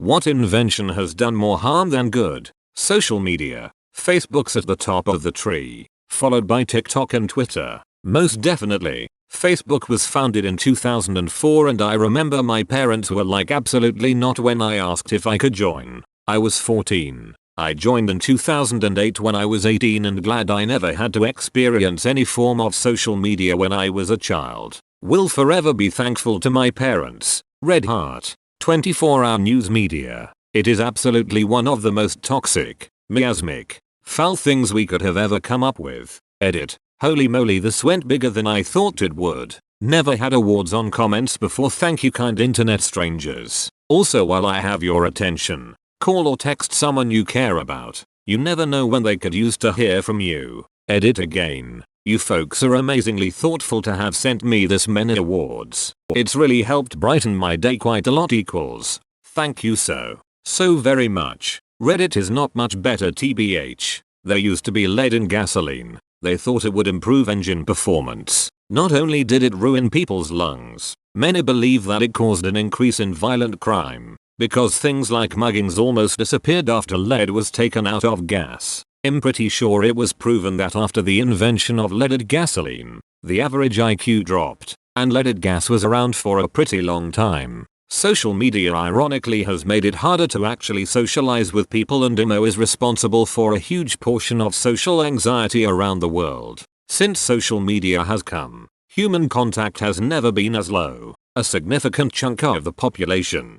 What invention has done more harm than good? Social media. Facebook's at the top of the tree, followed by TikTok and Twitter. Most definitely. Facebook was founded in 2004 and I remember my parents were like absolutely not when I asked if I could join. I was 14. I joined in 2008 when I was 18 and glad I never had to experience any form of social media when I was a child. Will forever be thankful to my parents. Red Heart. 24-hour news media. It is absolutely one of the most toxic, miasmic, foul things we could have ever come up with. Edit. Holy moly, this went bigger than I thought it would. Never had awards on comments before. Thank you, kind internet strangers. Also, while I have your attention, call or text someone you care about. You never know when they could use to hear from you. Edit again. You folks are amazingly thoughtful to have sent me this many awards. It's really helped brighten my day quite a lot. Equals. Thank you so very much. Reddit is not much better tbh. There used to be lead in gasoline. They thought it would improve engine performance. Not only did it ruin people's lungs, many believe that it caused an increase in violent crime, because things like muggings almost disappeared after lead was taken out of gas. I'm pretty sure it was proven that after the invention of leaded gasoline, the average IQ dropped, and leaded gas was around for a pretty long time. Social media ironically has made it harder to actually socialize with people, and IMO is responsible for a huge portion of social anxiety around the world. Since social media has come, human contact has never been as low. A significant chunk of the population,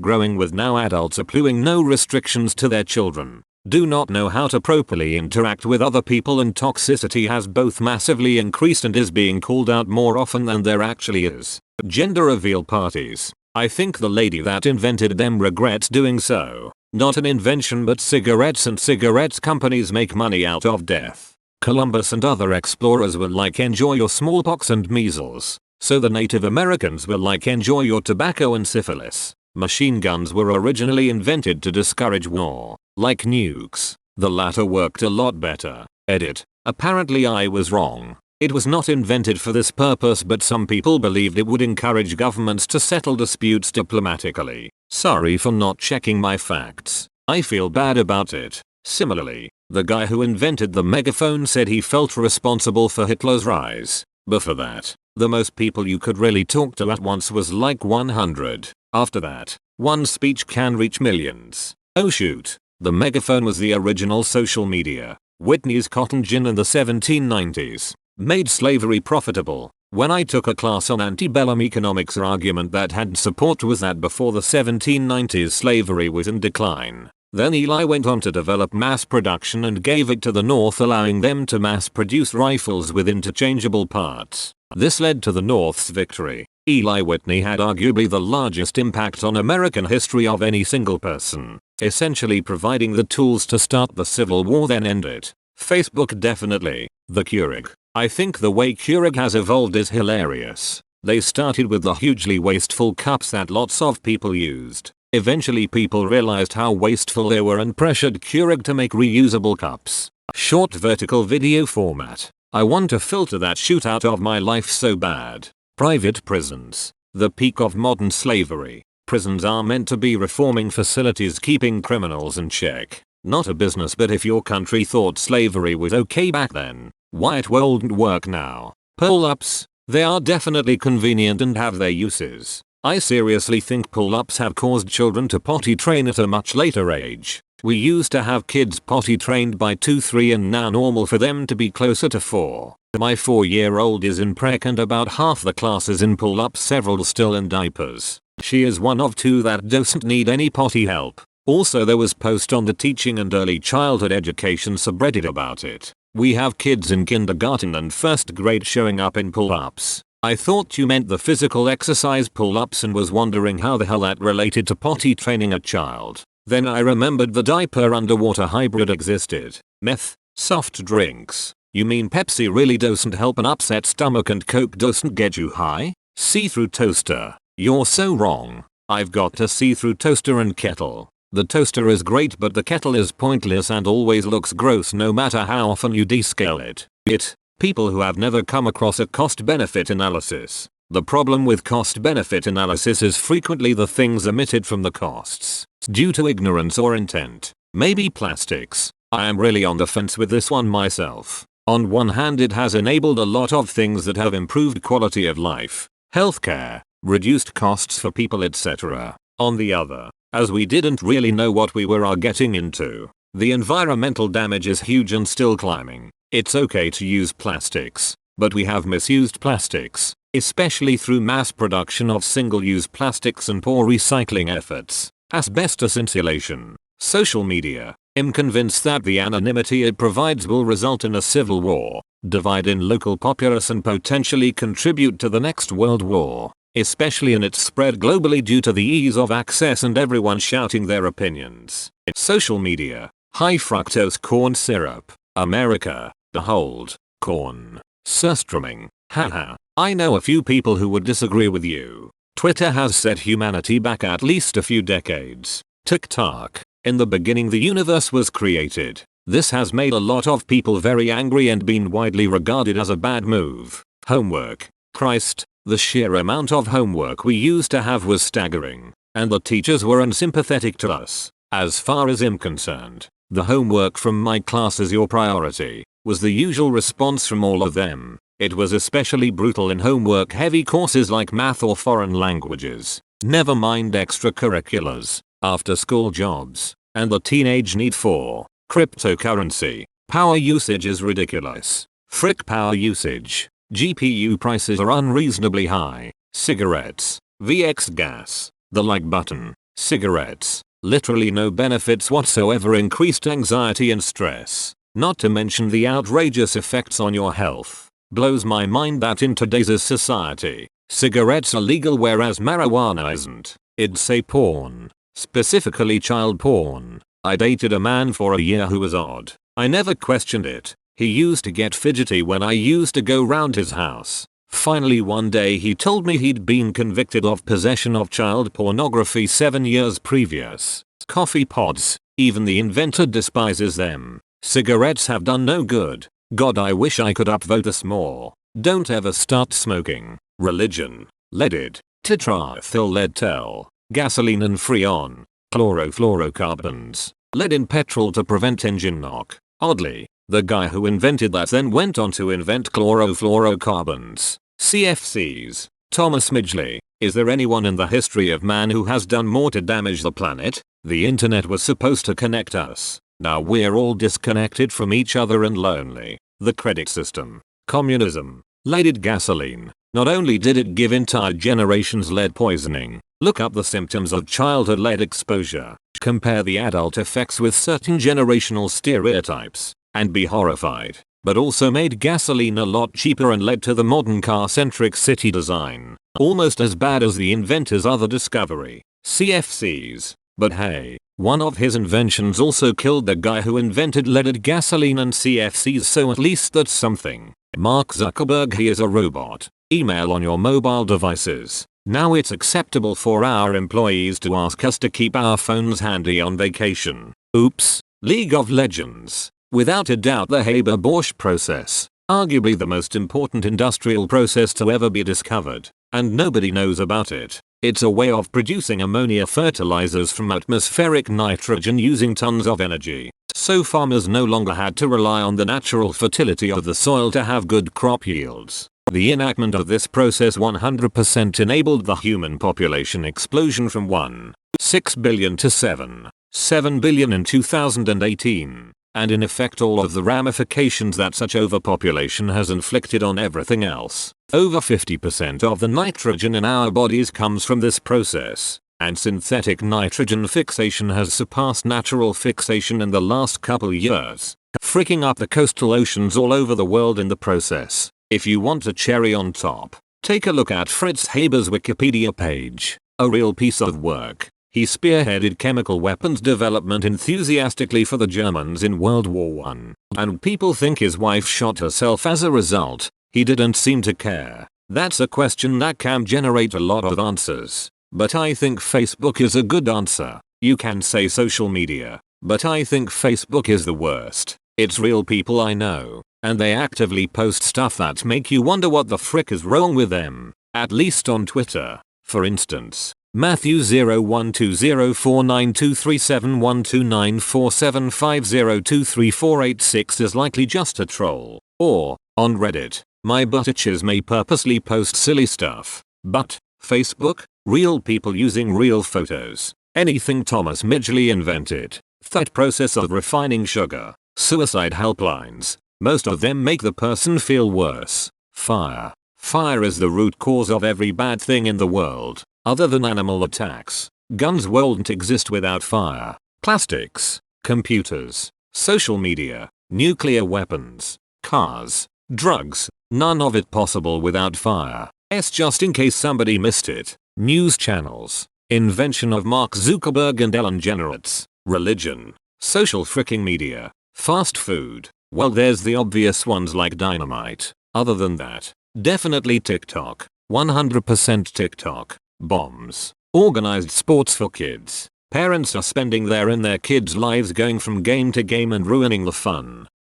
growing with now adults applying no restrictions to their children, do not know how to properly interact with other people, and toxicity has both massively increased and is being called out more often than there actually is. Gender reveal parties. I think the lady that invented them regrets doing so. Not an invention but cigarettes, and cigarettes companies make money out of death. Columbus and other explorers were like, enjoy your smallpox and measles. So the Native Americans were like, enjoy your tobacco and syphilis. Machine guns were originally invented to discourage war, like nukes. The latter worked a lot better. Edit. Apparently I was wrong. It was not invented for this purpose, but some people believed it would encourage governments to settle disputes diplomatically. Sorry for not checking my facts. I feel bad about it. Similarly, the guy who invented the megaphone said he felt responsible for Hitler's rise. But for that, the most people you could really talk to at once was like 100. After that, one speech can reach millions. Oh shoot. The megaphone was the original social media. Whitney's cotton gin in the 1790s made slavery profitable. When I took a class on antebellum economics, our argument that had support was that before the 1790s slavery was in decline. Then Eli went on to develop mass production and gave it to the North, allowing them to mass produce rifles with interchangeable parts. This led to the North's victory. Eli Whitney had arguably the largest impact on American history of any single person, essentially providing the tools to start the Civil War then end it. Facebook definitely. The Keurig. I think the way Keurig has evolved is hilarious. They started with the hugely wasteful cups that lots of people used. Eventually people realized how wasteful they were and pressured Keurig to make reusable cups. Short vertical video format. I want to filter that shoot out of my life so bad. Private prisons. The peak of modern slavery. Prisons are meant to be reforming facilities keeping criminals in check. Not a business, but if your country thought slavery was okay back then, why it won't work now? Pull-ups. They are definitely convenient and have their uses. I seriously think pull-ups have caused children to potty train at a much later age. We used to have kids potty trained by 2-3 and now normal for them to be closer to 4. My 4-year-old is in prec and about half the class is in pull-ups, several still in diapers. She is one of 2 that doesn't need any potty help. Also, there was post on the teaching and early childhood education subreddit about it. We have kids in kindergarten and first grade showing up in pull-ups. I thought you meant the physical exercise pull-ups and was wondering how the hell that related to potty training a child. Then I remembered the diaper underwater hybrid existed. Meth. Soft drinks. You mean Pepsi really doesn't help an upset stomach and Coke doesn't get you high? See-through toaster. You're so wrong. I've got a see-through toaster and kettle. The toaster is great, but the kettle is pointless and always looks gross no matter how often you descale it. People who have never come across a cost-benefit analysis. The problem with cost-benefit analysis is frequently the things omitted from the costs. due to ignorance or intent. Maybe plastics. I am really on the fence with this one myself. On one hand, it has enabled a lot of things that have improved quality of life, healthcare, reduced costs for people, etc. On the other, as we didn't really know what we were getting into, the environmental damage is huge and still climbing. It's okay to use plastics, but we have misused plastics, especially through mass production of single-use plastics and poor recycling efforts. Asbestos insulation. Social media. I'm convinced that the anonymity it provides will result in a civil war, divide in local populace and potentially contribute to the next world war, especially in its spread globally due to the ease of access and everyone shouting their opinions. Social media. High fructose corn syrup. America. The hold. Corn. Surströmming. Haha. I know a few people who would disagree with you. Twitter has set humanity back at least a few decades. TikTok. In the beginning the universe was created. This has made a lot of people very angry and been widely regarded as a bad move. Homework. Christ, the sheer amount of homework we used to have was staggering. And the teachers were unsympathetic to us. As far as I'm concerned, the homework from my class is your priority, was the usual response from all of them. It was especially brutal in homework heavy courses like math or foreign languages. Never mind extracurriculars, after school jobs, and the teenage need for cryptocurrency. Power usage is ridiculous. Frick power usage. GPU prices are unreasonably high. Cigarettes. VX gas. The like button. Cigarettes. Literally no benefits whatsoever, increased anxiety and stress. Not to mention the outrageous effects on your health. Blows my mind that in today's society, cigarettes are legal whereas marijuana isn't. It'd say porn. Specifically child porn. I dated a man for a year who was odd. I never questioned it. He used to get fidgety when I used to go round his house. Finally one day he told me he'd been convicted of possession of child pornography 7 years previous. Coffee pods. Even the inventor despises them. Cigarettes have done no good. God, I wish I could upvote us more. Don't ever start smoking. Religion. Leaded. Tetraethyl lead tel. Gasoline and freon. Chlorofluorocarbons. Lead in petrol to prevent engine knock. Oddly, the guy who invented that then went on to invent chlorofluorocarbons. CFCs. Thomas Midgley. Is there anyone in the history of man who has done more to damage the planet? The internet was supposed to connect us. Now we're all disconnected from each other and lonely. The credit system. Communism. Leaded gasoline. Not only did it give entire generations lead poisoning, look up the symptoms of childhood lead exposure, compare the adult effects with certain generational stereotypes, and be horrified, but also made gasoline a lot cheaper and led to the modern car-centric city design. Almost as bad as the inventor's other discovery, CFCs. But hey, one of his inventions also killed the guy who invented leaded gasoline and CFCs, so at least that's something. Mark Zuckerberg, he is a robot. Email on your mobile devices. Now it's acceptable for our employees to ask us to keep our phones handy on vacation. Oops. League of Legends. Without a doubt the Haber-Bosch process. Arguably the most important industrial process to ever be discovered. And nobody knows about it. It's a way of producing ammonia fertilizers from atmospheric nitrogen using tons of energy. So farmers no longer had to rely on the natural fertility of the soil to have good crop yields. The enactment of this process 100% enabled the human population explosion from 1.6 billion to 7 billion in 2018. And in effect all of the ramifications that such overpopulation has inflicted on everything else. Over 50% of the nitrogen in our bodies comes from this process, and synthetic nitrogen fixation has surpassed natural fixation in the last couple years, freaking up the coastal oceans all over the world in the process. If you want a cherry on top, take a look at Fritz Haber's Wikipedia page. A real piece of work. He spearheaded chemical weapons development enthusiastically for the Germans in World War I. And people think his wife shot herself as a result. He didn't seem to care. That's a question that can generate a lot of answers. But I think Facebook is a good answer. You can say social media, but I think Facebook is the worst. It's real people I know, and they actively post stuff that make you wonder what the frick is wrong with them. At least on Twitter, for instance. Matthew 01204923712947502348 is likely just a troll. Or, on Reddit, my butt itches may purposely post silly stuff. But, Facebook, real people using real photos. Anything Thomas Midgley invented. Thought process of refining sugar. Suicide helplines. Most of them make the person feel worse. Fire. Fire is the root cause of every bad thing in the world. Other than animal attacks. Guns wouldn't exist without fire. Plastics. Computers. Social media. Nuclear weapons. Cars. Drugs. None of it possible without fire. Just in case somebody missed it. News channels. Invention of Mark Zuckerberg and Ellen DeGeneres. Religion. Social freaking media. Fast food. Well, there's the obvious ones like dynamite. Other than that, definitely TikTok. 100% TikTok. Bombs. Organized sports for kids. Parents are spending their kids' lives going from game to game and ruining the fun.